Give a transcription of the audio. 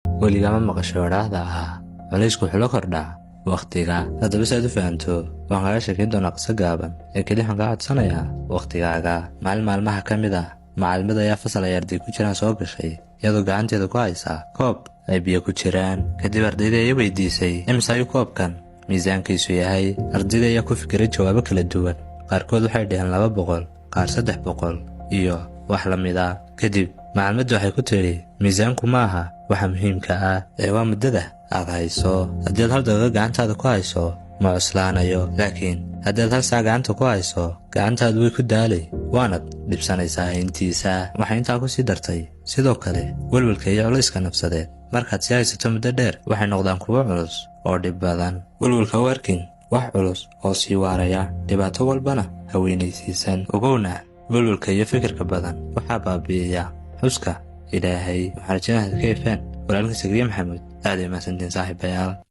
weligaa ma maqasho odhaahda ahaa culaysku wuxuu la kordhaa wakhtiga. haddaba si aad u fahanto waan kaga sheekayn doonaa qiso gaaban ee keli waxaan kaa codsanayaa wakhtigaaga. maalin maalmaha ka mid ah macallimad ayaa fasal ay arday ku jiraan soo gashay iyadoo gacanteeda ku haysa koob ay biyo ku jiraan. kadib ardayda ayaa weydiisay imise ayuu koobkan miisaankiisu yahay. ardayda ayaa ku fikiray jawaabo kala duwan. qaarkood waxay dhaheen 200, qaar 300 iyo wax la mid ah. kadib macallimaddu waxay ku tidhi miisaanku ma aha waxa muhiimka ah ee waa muddada aad hayso. haddii aad hal daqiiqo gacantaada ku hayso ma cuslaanayo, laakiin haddii aad hal saac gacanta ku hayso gacantaadu way ku daalay waanad dhibsanaysaa hayntiisa. waxay intaa ku sii dartay sidoo kale welwelka iyo culayska nafsadeed markaad sii haysato muddo dheer waxay noqdaan kuwo culus oo dhib badan. welwelka u arkin wax culus oo sii waaraya, dhibaato walbana haweynaysiisan. ogowna welwelka iyo fikirka badan waxaa baabi'iya xuska ilaahay. waxaan rajaynayaa ka ifeen walaalkiisa Kariim Maxamuud. aad ay mahadsantiin saaxiibayaal.